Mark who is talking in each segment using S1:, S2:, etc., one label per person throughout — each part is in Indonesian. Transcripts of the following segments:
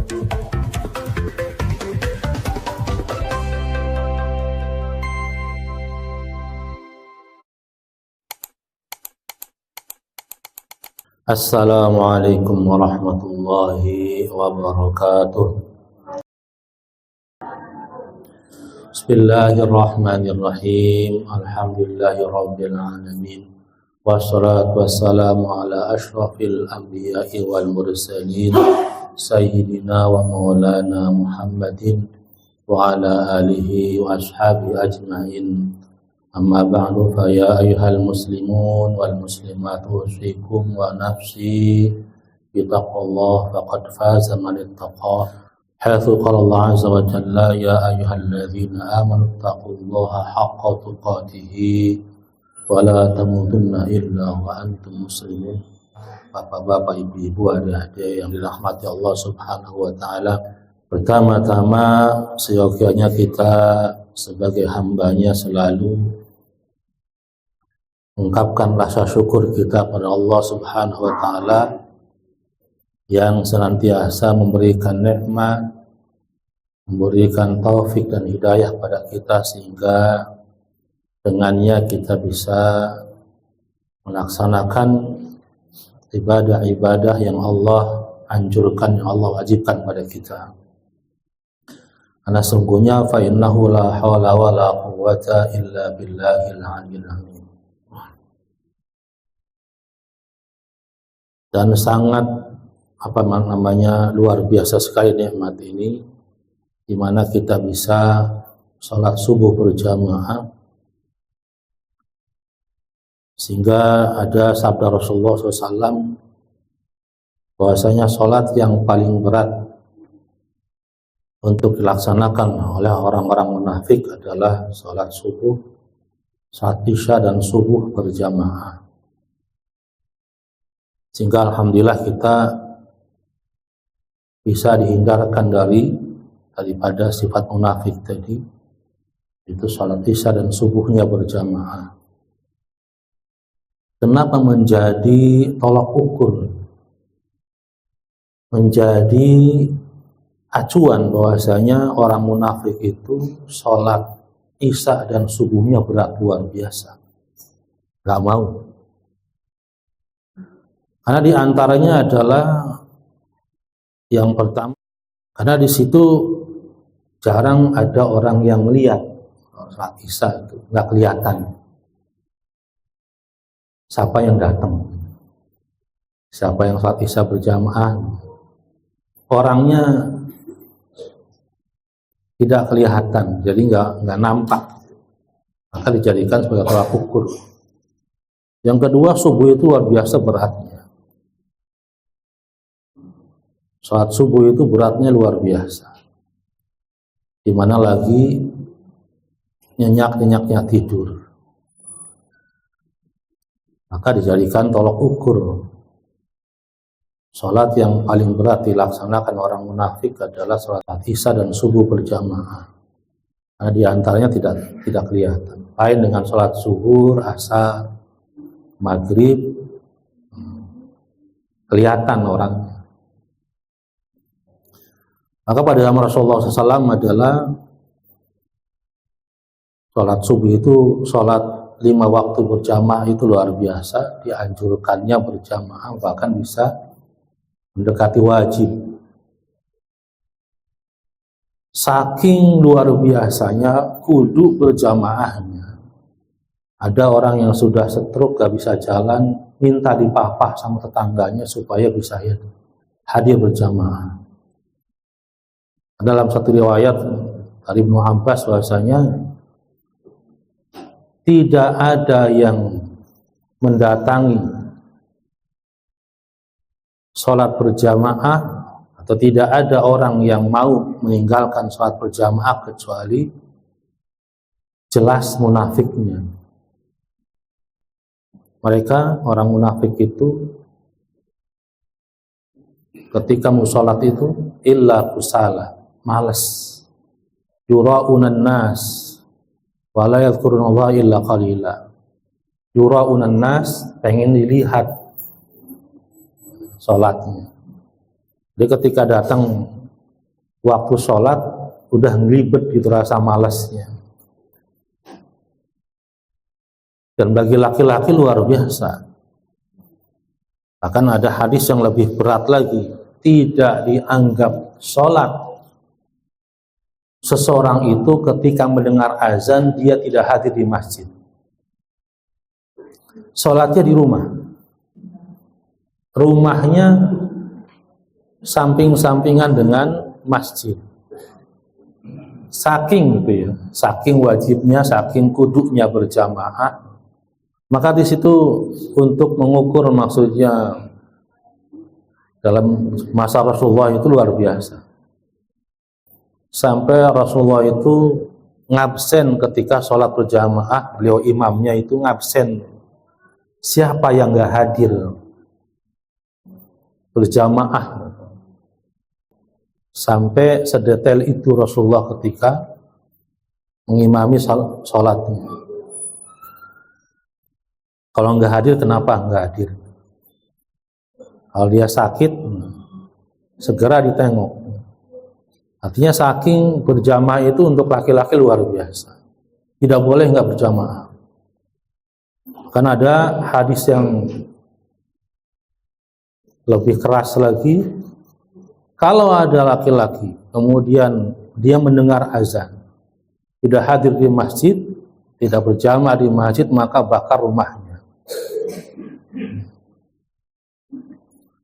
S1: Assalamualaikum warahmatullahi wabarakatuh. Bismillahirrahmanirrahim. Alhamdulillahirabbil alamin. Wassalatu wassalamu ala asyrafil anbiya'i wal mursalin sayyidina wa maulana Muhammadin wa ala alihi wa ashabihi ajmain. Amma ba'du, fa ya ayyuhal muslimun wal muslimat usikum wa nafsi bittaqwallah faqad faza man ittaqa. Haitsu qala Allah azza wa jalla ya ayyuhalladzina amanu taqullaha haqqa tuqatih wa la tamutunna illa wa antum muslimun. Bapak-bapak, ibu-ibu, adik-adik yang dirahmati Allah Subhanahu wa taala, pertama-tama seyogyanya kita sebagai hambanya selalu ungkapkan rasa syukur kita pada Allah Subhanahu wa taala yang senantiasa memberikan nikmat, memberikan taufik dan hidayah pada kita sehingga dengannya kita bisa melaksanakan ibadah-ibadah yang Allah anjurkan, yang Allah wajibkan pada kita. Karena sungguhnya fa innahu la haula wa la quwwata illa billahil aliyyil azim. Dan sangat luar biasa sekali nikmat ini, di mana kita bisa sholat subuh berjamaah, sehingga ada sabda Rasulullah SAW bahwasanya sholat yang paling berat untuk dilaksanakan oleh orang-orang munafik adalah sholat subuh, saat isya dan subuh berjamaah. Sehingga alhamdulillah kita bisa dihindarkan daripada sifat munafik tadi, itu sholat isya dan subuhnya berjamaah. Kenapa menjadi tolak ukur, menjadi acuan bahwasanya orang munafik itu sholat isya dan subuhnya berat luar biasa, gak mau. Karena diantaranya adalah yang pertama, karena di situ jarang ada orang yang melihat sholat isya itu, nggak kelihatan siapa yang datang, siapa yang sholat isya berjamaah, orangnya tidak kelihatan, jadi nggak nampak, maka dijadikan sebagai tolak ukur. Yang kedua, subuh itu luar biasa beratnya. Salat subuh itu beratnya luar biasa, dimana lagi nyenyak-nyenyaknya tidur, maka dijadikan tolak ukur. Salat yang paling berat dilaksanakan orang munafik adalah salat isya dan subuh berjamaah. Nah, diantaranya tidak kelihatan. Lain dengan salat zuhur, asar, maghrib, kelihatan orangnya. Maka pada zaman Rasulullah SAW adalah sholat subuh itu, sholat 5 waktu berjamaah itu luar biasa, dianjurkannya berjamaah, bahkan bisa mendekati wajib. Saking luar biasanya kudu berjamaahnya. Ada orang yang sudah stroke, gak bisa jalan, minta dipapah sama tetangganya supaya bisa hadir berjamaah. Dalam satu riwayat dari Ibnu Abbas bahwasanya tidak ada yang mendatangi sholat berjamaah atau tidak ada orang yang mau meninggalkan sholat berjamaah kecuali jelas munafiknya. Mereka orang munafik itu ketika mau sholat itu illa kusala, malas, yura'unan nas wa la yadhkurunallaha illa qalila. Yura'unan nas, pengen dilihat sholatnya. Jadi ketika datang waktu sholat udah ngelibet gitu rasa malasnya. Dan bagi laki-laki luar biasa. Bahkan ada hadis yang lebih berat lagi, tidak dianggap sholat seseorang itu ketika mendengar azan dia tidak hadir di masjid. Sholatnya di rumah. Rumahnya samping-sampingan dengan masjid. Saking gitu ya, saking wajibnya, saking kuduknya berjamaah. Maka di situ untuk mengukur maksudnya dalam masa Rasulullah itu luar biasa. Sampai Rasulullah itu ngabsen ketika sholat berjamaah, beliau imamnya itu ngabsen. Siapa yang nggak hadir berjamaah? Sampai sedetail itu Rasulullah ketika mengimami sholatnya. Kalau nggak hadir, kenapa nggak hadir? Kalau dia sakit, segera ditengok. Artinya saking berjamaah itu untuk laki-laki luar biasa. Tidak boleh nggak berjamaah. Karena ada hadis yang lebih keras lagi. Kalau ada laki-laki, kemudian dia mendengar azan, tidak hadir di masjid, tidak berjamaah di masjid, maka bakar rumahnya.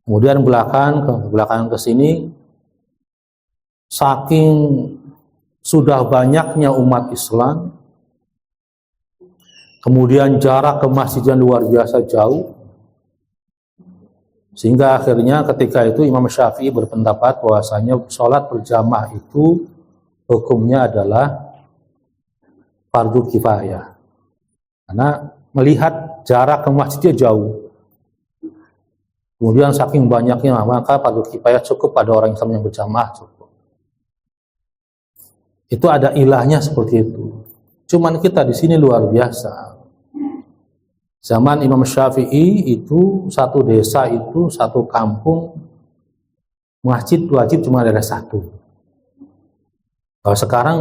S1: Kemudian belakangan ke sini, saking sudah banyaknya umat Islam, kemudian jarak ke masjidnya luar biasa jauh, sehingga akhirnya ketika itu Imam Syafi'i berpendapat bahwasanya sholat berjamaah itu hukumnya adalah fardu kifayah. Karena melihat jarak ke masjidnya jauh. Kemudian saking banyaknya, maka fardu kifayah cukup pada orang Islam yang berjamaah cukup. Itu ada ilahnya seperti itu. Cuman kita di sini luar biasa. Zaman Imam Syafi'i itu satu desa itu, satu kampung, masjid wajib cuma ada satu. Kalau sekarang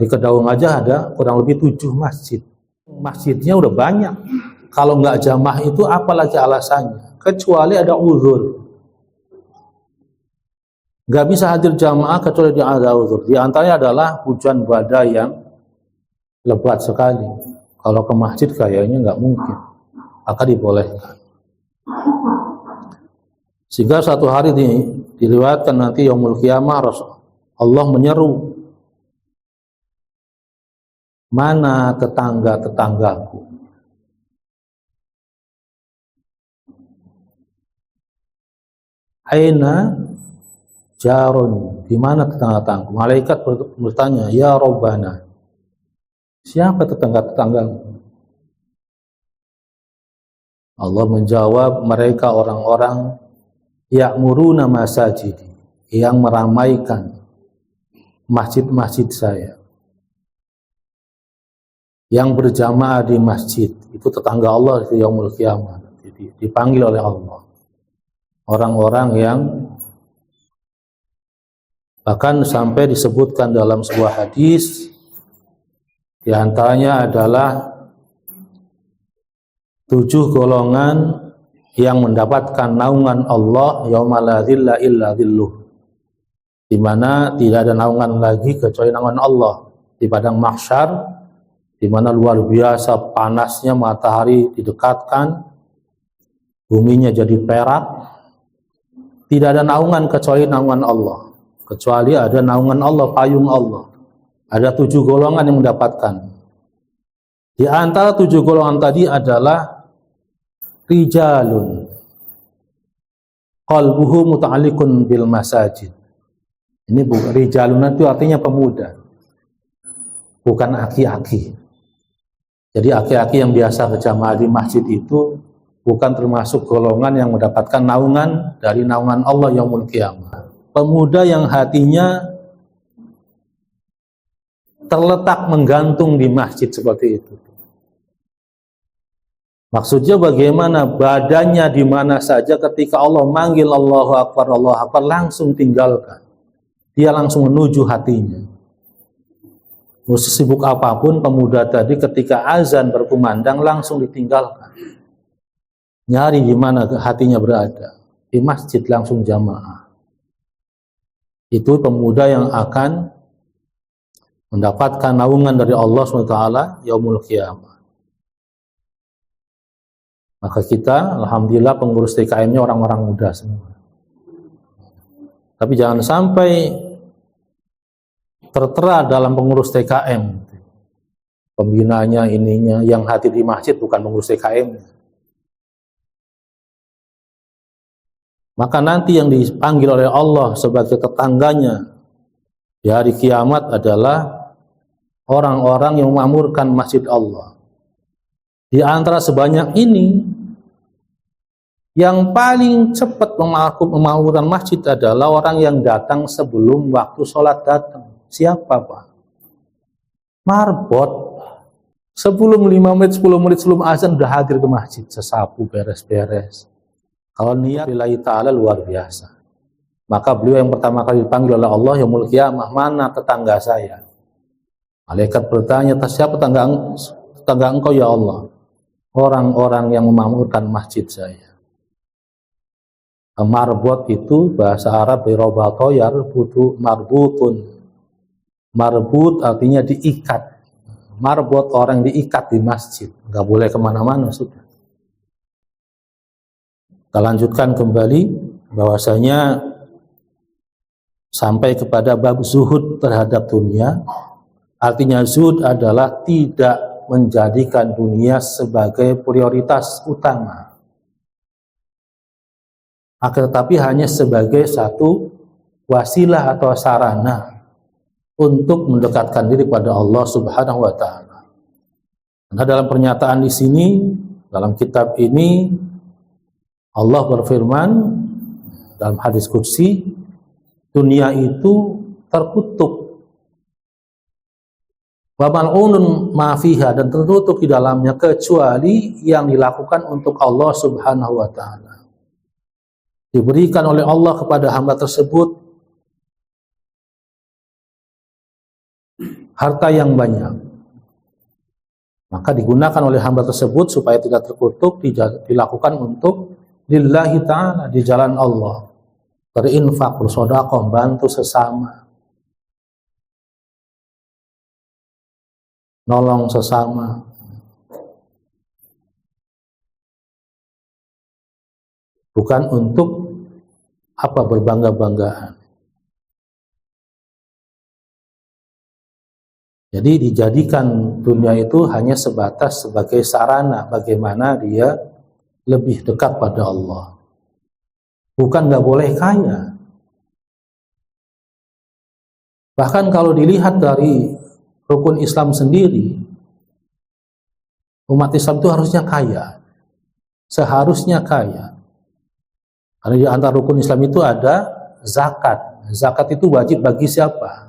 S1: di Kedaung aja ada kurang lebih 7 masjid. Masjidnya udah banyak. Kalau nggak jamaah itu apalagi alasannya? Kecuali ada uzur. Nggak bisa hadir jamaah kecuali ada uzur. Di antaranya adalah hujan badai yang lebat sekali. Kalau ke masjid kayaknya nggak mungkin, maka dibolehkan. Sehingga satu hari diriwayatkan nanti yaumul qiyamah Allah menyeru, mana tetangga-tetanggaku? Aina jarun, di mana tetangga-tetanggaku? Malaikat bertanya, ya Rabbana, siapa tetangga-tetanggamu? Allah menjawab, mereka orang-orang ya'muruna masajidi, yang meramaikan masjid-masjid saya, yang berjamaah di masjid. Itu tetangga Allah di yaumul qiyamah, dipanggil oleh Allah. Orang-orang yang bahkan sampai disebutkan dalam sebuah hadis, di antaranya adalah 7 golongan yang mendapatkan naungan Allah yauma la dzilla illa dzilluh, di mana tidak ada naungan lagi kecuali naungan Allah di padang mahsyar, di mana luar biasa panasnya, matahari didekatkan, buminya jadi perak, tidak ada naungan kecuali naungan Allah, kecuali ada naungan Allah, payung Allah. Ada 7 golongan yang mendapatkan. Di antara 7 golongan tadi adalah rijalun qalbuhu muta'alliqun bil masajid. Ini rijalun itu artinya pemuda, bukan aki-aki. Jadi aki-aki yang biasa berjamaah di masjid itu bukan termasuk golongan yang mendapatkan naungan dari naungan Allah yaumul qiyamah. Pemuda yang hatinya terletak menggantung di masjid seperti itu. Maksudnya bagaimana? Badannya di mana saja ketika Allah manggil Allahu Akbar langsung tinggalkan. dia langsung menuju hatinya. Sibuk apapun pemuda tadi ketika azan berkumandang langsung ditinggalkan. Nyari di mana hatinya berada. Di masjid langsung jamaah. Itu pemuda yang akan mendapatkan naungan dari Allah SWT yaumul qiyamah. Maka kita, alhamdulillah pengurus TKM-nya orang-orang muda semua. Tapi jangan sampai tertera dalam pengurus TKM. Pembinanya, ininya, yang hadir di masjid bukan pengurus TKM. Maka nanti yang dipanggil oleh Allah sebagai tetangganya di hari kiamat adalah orang-orang yang memakmurkan masjid Allah. Di antara sebanyak ini, yang paling cepat memakmurkan masjid adalah orang yang datang sebelum waktu sholat datang. Siapa, Pak? Marbot. Sebelum 5 menit, 10 menit sebelum azan sudah hadir ke masjid, sesapu, beres-beres. Kalau niat lillahi ta'ala luar biasa. Maka beliau yang pertama kali dipanggil oleh Allah yaumul qiyamah, mana tetangga saya? Malaikat bertanya, siapa tetangga engkau ya Allah? Orang-orang yang memakmurkan masjid saya. Marbot itu bahasa Arab birobato yarbutu marbutun. Marbut artinya diikat. Marbot orang diikat di masjid, nggak boleh kemana-mana sudah. Kita lanjutkan kembali bahwasanya sampai kepada bab zuhud terhadap dunia. Artinya zuhud adalah tidak menjadikan dunia sebagai prioritas utama, akan tetapi hanya sebagai satu wasilah atau sarana untuk mendekatkan diri pada Allah Subhanahu wa taala. Nah, dalam pernyataan di sini, dalam kitab ini Allah berfirman dalam hadis qudsi, dunia itu terkutuk. Wa mal'unun ma fiha, dan tertutup di dalamnya kecuali yang dilakukan untuk Allah Subhanahu wa taala. Diberikan oleh Allah kepada hamba tersebut harta yang banyak. Maka digunakan oleh hamba tersebut supaya tidak terkutuk, dilakukan untuk lillahi ta'ala, di jalan Allah. Berinfak, bersedekah, bantu sesama, nolong sesama. Bukan untuk berbangga-banggaan. Jadi dijadikan dunia itu hanya sebatas sebagai sarana bagaimana dia lebih dekat pada Allah. Bukan nggak boleh kaya. Bahkan kalau dilihat dari rukun Islam sendiri, umat Islam itu harusnya kaya. Seharusnya kaya. Karena di antara rukun Islam itu ada zakat. Zakat itu wajib bagi siapa?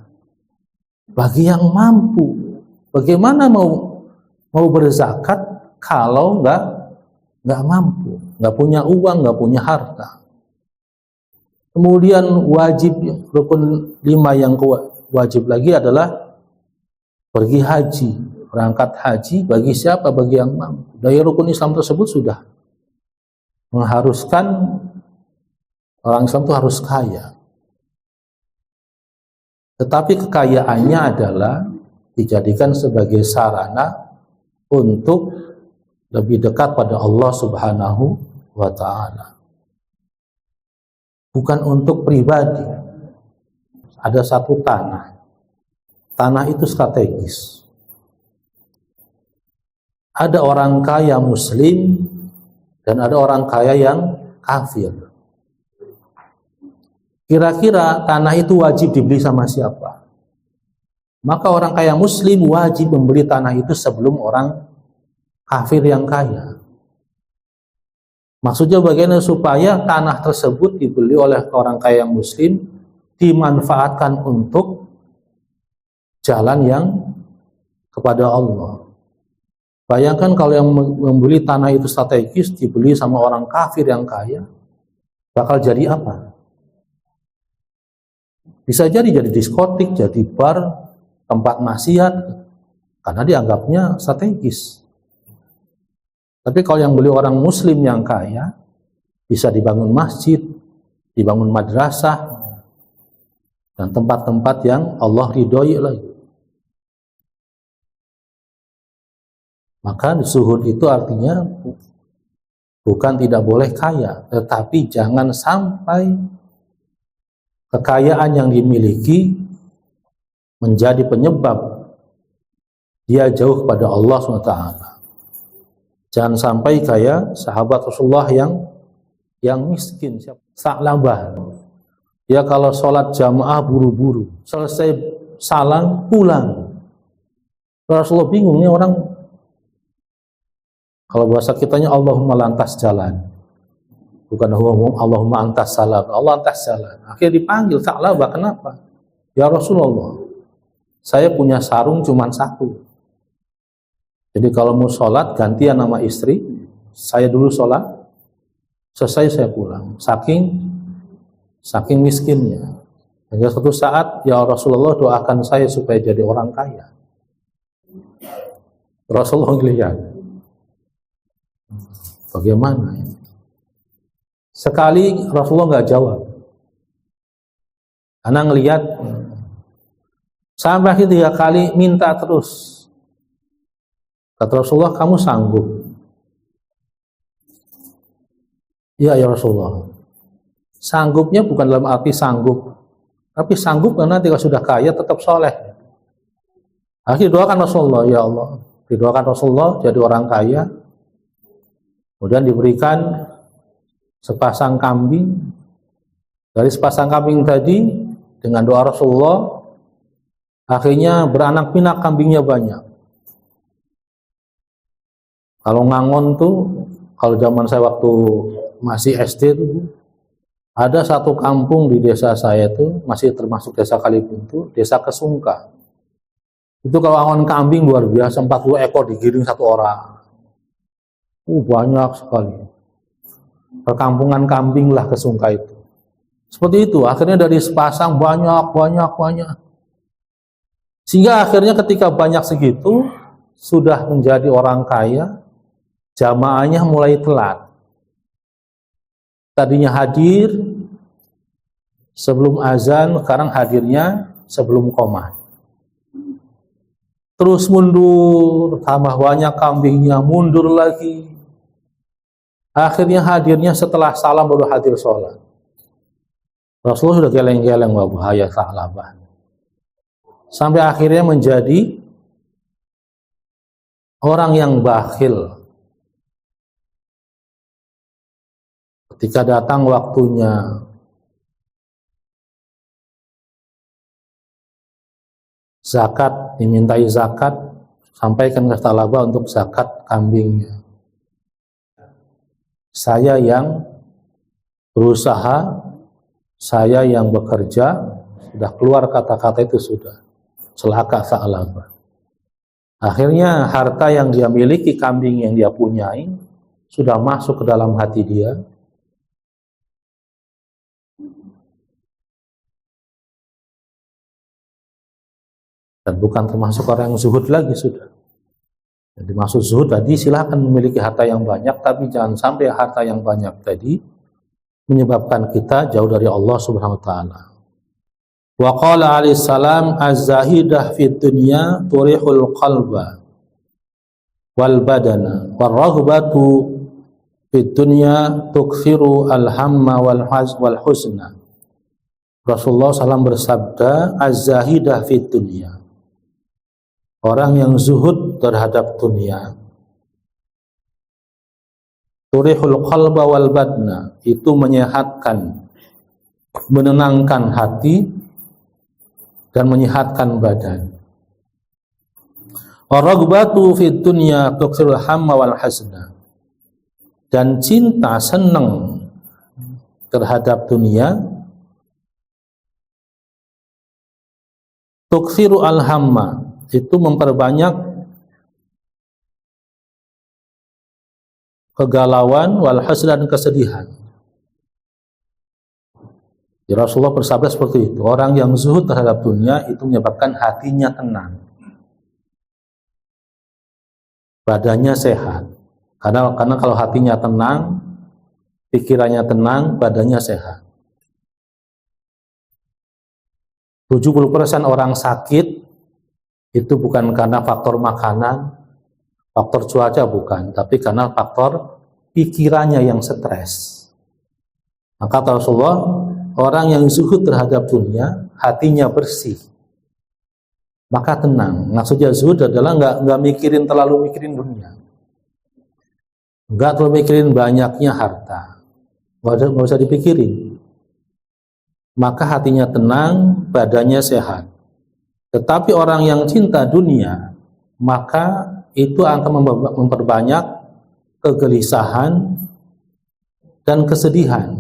S1: Bagi yang mampu. Bagaimana mau berzakat kalau nggak mampu, nggak punya uang, nggak punya harta. Kemudian wajib rukun 5 yang wajib lagi adalah pergi haji, berangkat haji bagi siapa? Bagi yang mampu. Dari rukun Islam tersebut sudah mengharuskan orang Islam itu harus kaya. Tetapi kekayaannya adalah dijadikan sebagai sarana untuk lebih dekat pada Allah Subhanahu wa ta'ala. Bukan untuk pribadi. Ada satu tanah. Tanah itu strategis. Ada orang kaya muslim dan ada orang kaya yang kafir. Kira-kira tanah itu wajib dibeli sama siapa? Maka orang kaya muslim wajib membeli tanah itu sebelum orang kafir yang kaya. Maksudnya bagaimana supaya tanah tersebut dibeli oleh orang kaya muslim, dimanfaatkan untuk jalan yang kepada Allah. Bayangkan kalau yang membeli tanah itu strategis, dibeli sama orang kafir yang kaya, bakal jadi apa? Bisa jadi diskotik, jadi bar, tempat maksiat, karena dianggapnya strategis. Tapi kalau yang beli orang muslim yang kaya, bisa dibangun masjid, dibangun madrasah, dan tempat-tempat yang Allah ridhoi lagi. Maka zuhud itu artinya bukan tidak boleh kaya, tetapi jangan sampai kekayaan yang dimiliki menjadi penyebab dia jauh kepada Allah SWT. Jangan sampai kayak sahabat Rasulullah yang miskin, Sa'labah. Dia kalau sholat jamaah buru-buru, selesai salam pulang. Rasulullah bingung, ini orang, kalau bahasa kitanya Allahumma lantas jalan, bukan Allahumma antas salam, Allah antas jalan. Akhirnya dipanggil Sa'labah, kenapa? Ya Rasulullah, saya punya sarung cuma satu. Jadi kalau mau sholat gantian nama istri, saya dulu sholat, selesai saya pulang. Saking miskinnya. Hingga suatu saat, ya Rasulullah doakan saya supaya jadi orang kaya. Rasulullah lihat, bagaimana ini? Sekali Rasulullah nggak jawab, karena ngelihat sampai 3 kali minta terus. Kata Rasulullah, kamu sanggup? Ya Rasulullah. Sanggupnya bukan dalam arti sanggup, tapi sanggup karena ketika sudah kaya tetap soleh. Akhirnya doakan Rasulullah, ya Allah, didoakan Rasulullah jadi orang kaya, kemudian diberikan sepasang kambing. Dari sepasang kambing tadi, dengan doa Rasulullah, akhirnya beranak pinak kambingnya banyak. Kalau ngangon tuh, kalau zaman saya waktu masih SD tuh, ada satu kampung di desa saya tuh, masih termasuk desa Kalibuntu, desa Kesungka. Itu kalau ngangon kambing luar biasa, 40 ekor digiring satu orang. Banyak sekali. Perkampungan kambing lah Kesungka itu. Seperti itu, akhirnya dari sepasang banyak. Sehingga akhirnya ketika banyak segitu, sudah menjadi orang kaya, jamaahnya mulai telat. Tadinya hadir sebelum azan, sekarang hadirnya sebelum qomat. Terus mundur, tambah banyak kambingnya, mundur lagi. Akhirnya hadirnya setelah salam baru hadir sholat. Rasulullah sudah geleng-geleng, wah bahaya Sa'labah. Sampai akhirnya menjadi orang yang bakhil. Ketika datang waktunya zakat, dimintai zakat, sampaikan ke Sa'labah untuk zakat kambingnya. Saya yang berusaha, saya yang bekerja, sudah keluar kata-kata itu sudah. Celaka Sa'labah. Akhirnya harta yang dia miliki, kambing yang dia punyai, sudah masuk ke dalam hati dia. Dan bukan termasuk orang yang zuhud lagi sudah. Jadi maksud zuhud tadi silahkan memiliki harta yang banyak, tapi jangan sampai harta yang banyak tadi menyebabkan kita jauh dari Allah Subhanahu wa taala. Wa qala alaihi salam az-zahidah fid dunya turihul qalba wal badana war raghbatu fid dunya tukfiru al-hamma wal huzna. Rasulullah SAW bersabda, az-zahidah fid dunya, orang yang zuhud terhadap dunia, turihul qalba wal badna, itu menyehatkan, menenangkan hati dan menyehatkan badan. Ar-raghbatu fid dunya tukthirul hamma wal hasna, dan cinta, senang terhadap dunia, tukthiru al-hamma, itu memperbanyak kegalauan, wal hasna, dan kesedihan. Ya, Rasulullah bersabda seperti itu. Orang yang zuhud terhadap dunia itu menyebabkan hatinya tenang, badannya sehat. Karena kalau hatinya tenang, pikirannya tenang, badannya sehat. 70% orang sakit itu bukan karena faktor makanan, faktor cuaca bukan, tapi karena faktor pikirannya yang stres. Maka kata Rasulullah, orang yang zuhud terhadap dunia, hatinya bersih, maka tenang. Maksudnya zuhud adalah nggak terlalu mikirin dunia, nggak terlalu mikirin banyaknya harta, nggak usah dipikirin. Maka hatinya tenang, badannya sehat. Tetapi orang yang cinta dunia, maka itu akan memperbanyak kegelisahan dan kesedihan.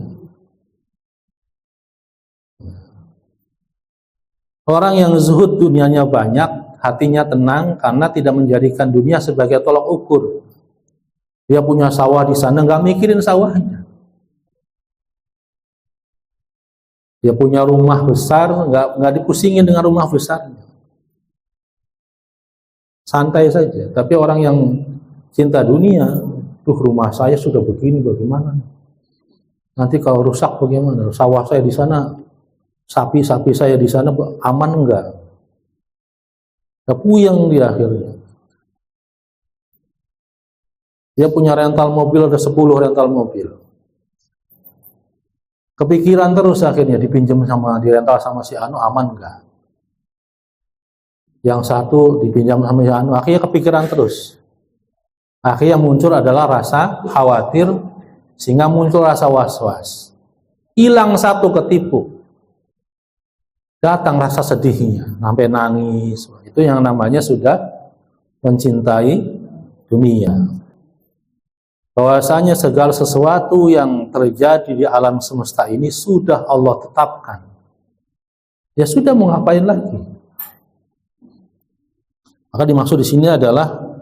S1: Orang yang zuhud dunianya banyak, hatinya tenang karena tidak menjadikan dunia sebagai tolak ukur. Dia punya sawah di sana, nggak mikirin sawahnya. Dia punya rumah besar, nggak dipusingin dengan rumah besarnya. Santai saja. Tapi orang yang cinta dunia, rumah saya sudah begini, bagaimana? Nanti kalau rusak bagaimana? Sawah saya di sana, sapi saya di sana aman enggak? Puyeng di akhirnya. Dia punya rental mobil, ada 10 rental mobil. Kepikiran terus akhirnya dipinjam di rental sama si Anu, aman enggak? Yang satu dipinjam sama si Anu, akhirnya kepikiran terus. Akhirnya muncul adalah rasa khawatir, sehingga muncul rasa was-was. Hilang satu ketipu. Datang rasa sedihnya, sampai nangis. Itu yang namanya sudah mencintai dunia. Bahwasanya segala sesuatu yang terjadi di alam semesta ini sudah Allah tetapkan. Ya sudah, mau ngapain lagi? Maka dimaksud di sini adalah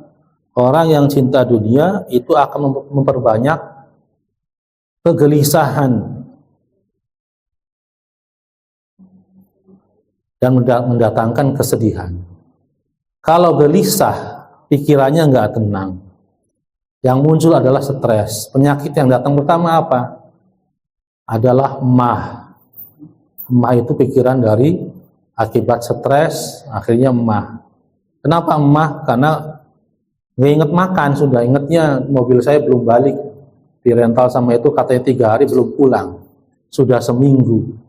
S1: orang yang cinta dunia itu akan memperbanyak kegelisahan dan mendatangkan kesedihan. Kalau gelisah, pikirannya nggak tenang. Yang muncul adalah stres. Penyakit yang datang pertama apa? Adalah emah. Emah itu pikiran dari akibat stres, akhirnya emah. Kenapa emah? Karena nggak inget makan, sudah ingetnya mobil saya belum balik. Di rental sama itu katanya 3 hari belum pulang. Sudah seminggu.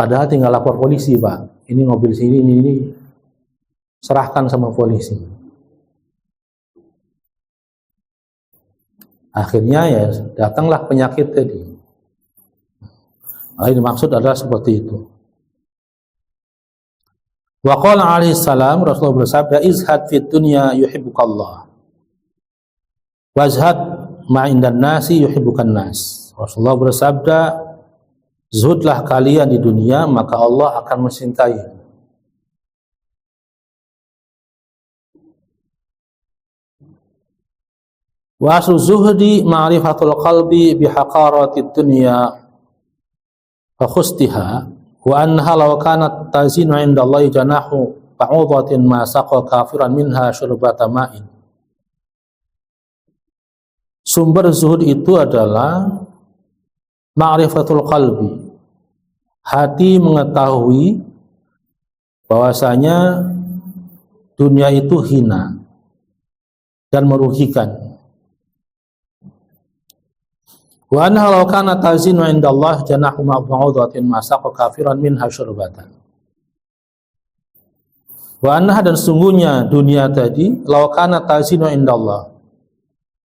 S1: Padahal tinggal lapor polisi, Pak. Ini mobil sini, ini serahkan sama polisi. Akhirnya ya datanglah penyakit tadi. Ini maksud adalah seperti itu. Wa qala alaihi salam, Rasulullah bersabda, izhad fid dunya yuhibbukallah. Wazhad ma'indan nasi yuhibbukan nas. Rasulullah bersabda, zuhudlah kalian di dunia, maka Allah akan mencintai. Wa aslu zuhdi ma'rifatul qalbi bihaqaratid dunya wa khustiha wa annaha law kanat tazinu 'inda Allah janahu ba'udatin ma saqa kafiran minha syurbata ma'in. Sumber zuhud itu adalah ma'rifatul qalbi. Hati mengetahui bahwasanya dunia itu hina dan merugikan. Wa anna law kana tazinu 'inda Allah janahu ma'budatin ma saqa kafiran minha syurbatan. Wa anna, dan sungguhnya dunia tadi, law kana tazinu 'inda Allah,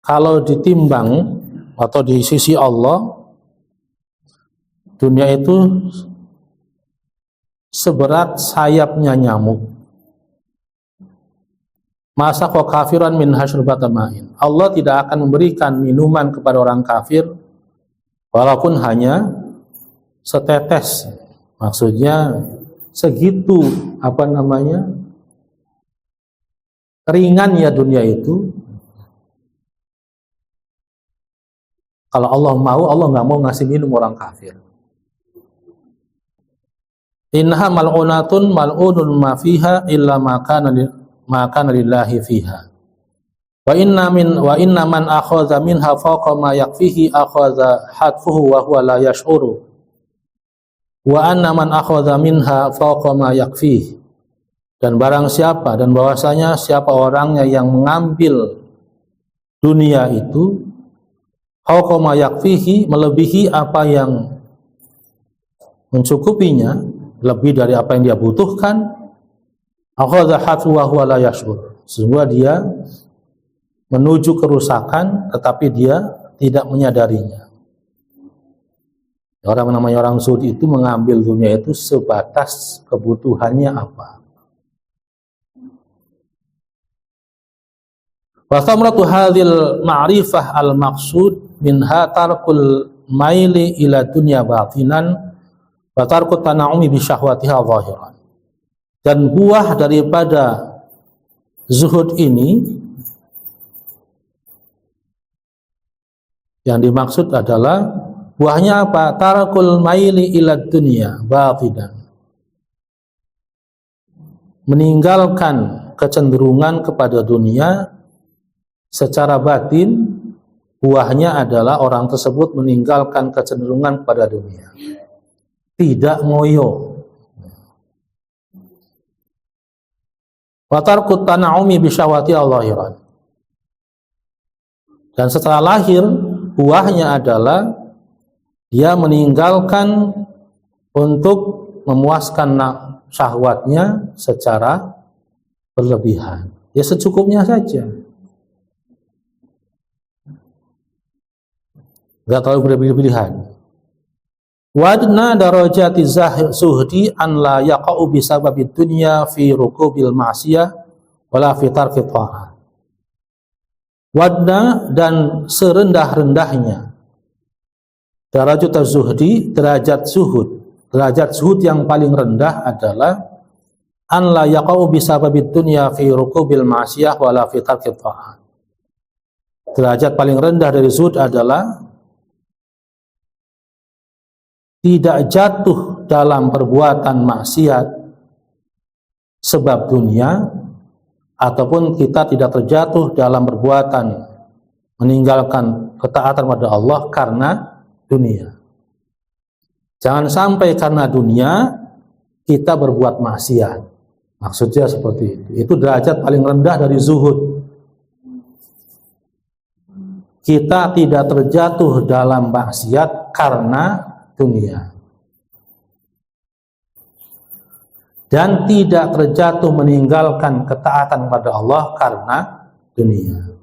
S1: kalau ditimbang atau di sisi Allah, dunia itu seberat sayapnya nyamuk. Masa kok kafiran min hasyurbata ma'in. Allah tidak akan memberikan minuman kepada orang kafir walaupun hanya setetes. Maksudnya segitu ringannya dunia itu. Kalau Allah mau, Allah nggak mau ngasih minum orang kafir. Innaha mal'unatun mal'unun ma fiha illa ma kana lillahi fiha. Wa inna man akhadha minha fawqa ma yakfihi akhadha hatfuhu wa huwa la yash'uru. Wa anna man akhadha minha fawqa ma yakfihi. Dan barang siapa, dan bahwasanya siapa orangnya yang mengambil dunia itu fawqa ma yakfihi, melebihi apa yang mencukupinya, lebih dari apa yang dia butuhkan, akhadha hatfuhu wa huwa la yash'ur. Sehingga dia menuju kerusakan tetapi dia tidak menyadarinya. Orang namanya orang zuhud itu mengambil dunia itu sebatas kebutuhannya apa. Wa thamratu hadhil ma'rifah al-maqsud minha tarkul maili ila dunya batinan wa tarkut tana'umi bi syahwatiha zahiran. Dan buah daripada zuhud ini yang dimaksud adalah buahnya apa? Tarakul maili ila dunya batinan. Meninggalkan kecenderungan kepada dunia secara batin, buahnya adalah orang tersebut meninggalkan kecenderungan kepada dunia. Tidak ngoyo. Wa tarkut tana'umi bi syahwati al-zahiran. Dan setelah lahir, buahnya adalah dia meninggalkan untuk memuaskan syahwatnya secara berlebihan. Ya secukupnya saja. Enggak terlalu berlebihan. Wadna darajati zuhdi an la yaqa'u bi sababid dunya fi rukubil ma'siyah wala fi tarki ta'ah. Wadna, dan serendah-rendahnya derajat zuhdi, derajat zuhud yang paling rendah adalah an la yaqa'u bi sababid dunya fi rukubil ma'siyah wala fi tarki ta'ah. Derajat paling rendah dari zuhud adalah tidak jatuh dalam perbuatan maksiat sebab dunia, ataupun kita tidak terjatuh dalam perbuatan meninggalkan ketaatan pada Allah karena dunia. Jangan sampai karena dunia kita berbuat maksiat. Maksudnya seperti itu. Itu derajat paling rendah dari zuhud. Kita tidak terjatuh dalam maksiat karena dunia, dan tidak terjatuh meninggalkan ketaatan pada Allah karena dunia.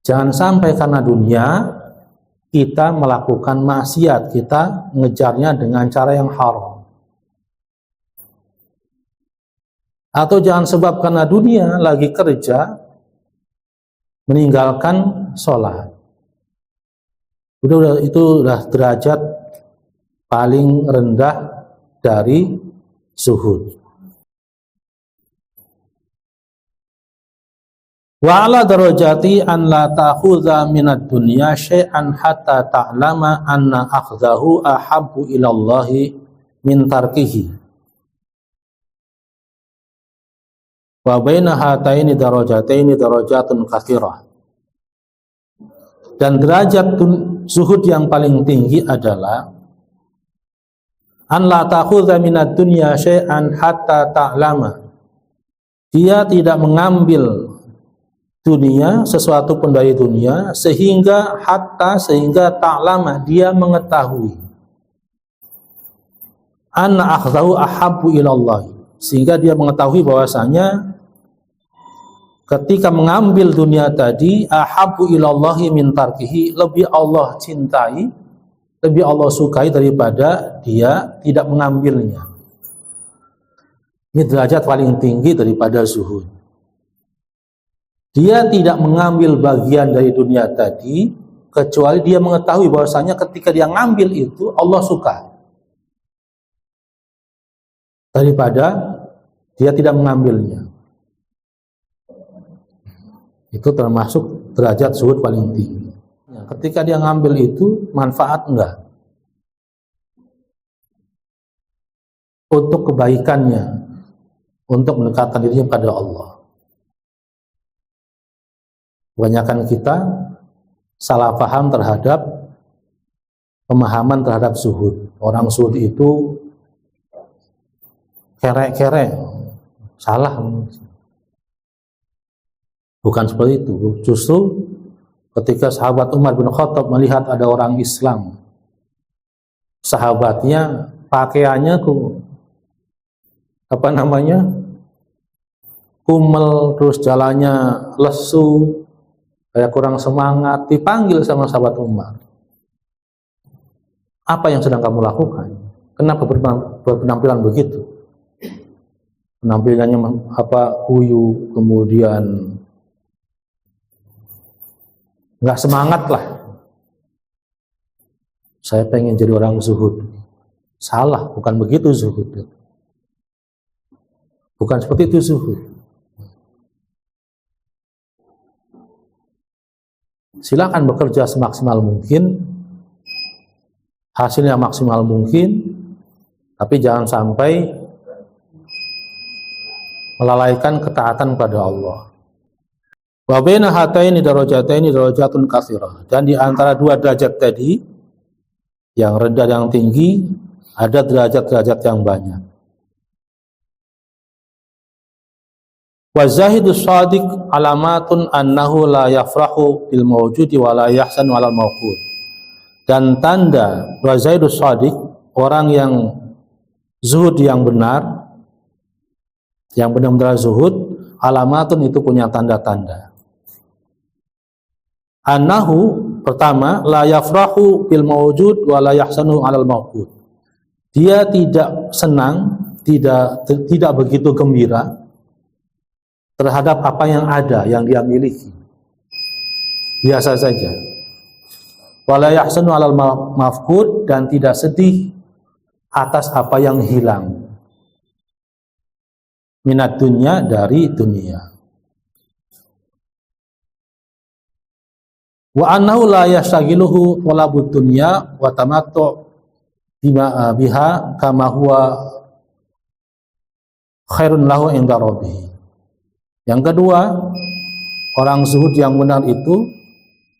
S1: Jangan sampai karena dunia kita melakukan maksiat, kita mengejarnya dengan cara yang haram. Atau jangan sebab karena dunia lagi kerja meninggalkan sholat. Itu udah derajat paling rendah dari zuhud. Wa ala darajati an la ta'khudha minad dunya syai'an hatta ta'lama anna akhdahu ahabbu ila Allah min tarkihi. Wa baina hataini darajataini darajatun katsirah. Dan derajat zuhud yang paling tinggi adalah an la ta'khudha minad dunya syai'an hatta ta'lama. Dia tidak mengambil dunia, sesuatu pun dari dunia, sehingga ta'lama, dia mengetahui anna akhdahu ahabbu ilallah, sehingga dia mengetahui bahwasanya ketika mengambil dunia tadi ahabbu ilallahi min tarkihi, lebih Allah cintai, lebih Allah sukai daripada dia tidak mengambilnya. Ini derajat paling tinggi daripada zuhud. Dia tidak mengambil bagian dari dunia tadi kecuali dia mengetahui bahwasanya ketika dia ngambil itu Allah suka, daripada dia tidak mengambilnya. Itu termasuk derajat zuhud paling tinggi. Ketika dia ngambil itu manfaat enggak? Untuk kebaikannya, untuk mendekatkan dirinya pada Allah. Kebanyakan kita salah paham terhadap pemahaman terhadap zuhud. Orang zuhud itu kerek-kerek, salah. Bukan seperti itu. Justru ketika sahabat Umar bin Khattab melihat ada orang Islam, sahabatnya pakaiannya kumel, terus jalannya lesu, kayak kurang semangat, dipanggil sama sahabat Umar. Apa yang sedang kamu lakukan? Kenapa berpenampilan begitu? Penampilannya kuyu, kemudian nggak semangat lah. Saya pengen jadi orang zuhud. Salah, bukan begitu zuhud. Bukan seperti itu zuhud. Silakan bekerja semaksimal mungkin, hasilnya maksimal mungkin, tapi jangan sampai melalaikan ketaatan pada Allah. Wa baina hataini darajataini darajatun katsirah. Dan di antara dua derajat tadi, yang rendah yang tinggi, ada derajat-derajat yang banyak. Wa zahidus shadiq alamatun annahu la yafrahu bil mawjudi wa la yahsanu 'alal mawqud. Dan tanda wa zahidus shadiq, orang yang zuhud yang benar, yang benar-benar zuhud, alamatun itu punya tanda-tanda. Annahu, pertama, la yafrahu bil mawjud wa la yahsanu 'alal mawqud. Dia tidak senang, tidak begitu gembira terhadap apa yang ada, yang dia miliki. Biasa saja. Wa la yahsanu 'alal mafqud, dan tidak sedih atas apa yang hilang. Minat dunia, dari dunia. Wa annahu la yashghiluhu talabud dunya wa tamattu biha kama huwa khairun lahu inda rabbih. Yang kedua, orang zuhud yang benar itu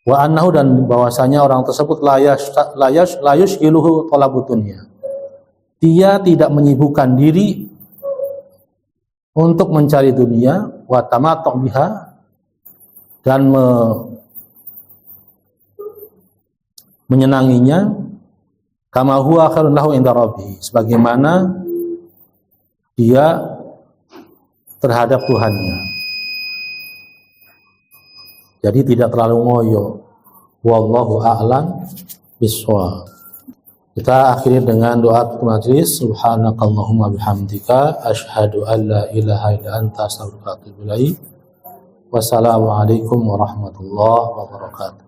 S1: wa annahu, dan bahwasanya orang tersebut la yashghiluhu talabud dunya. Dia tidak menyibukkan diri untuk mencari dunia, wa tamattu biha, dan menyenanginya, kama huwa khairun lahu inda rabbih, sebagaimana dia terhadap Tuhannya. Jadi tidak terlalu ngoyo. Wallahu a'lam bishawab. Kita akhiri dengan doa majelis. Subhanakallahumma bihamdika asyhadu an la ilaha illa anta astaghfiruka wa atubu ilaik. Wassalamualaikum warahmatullahi wabarakatuh.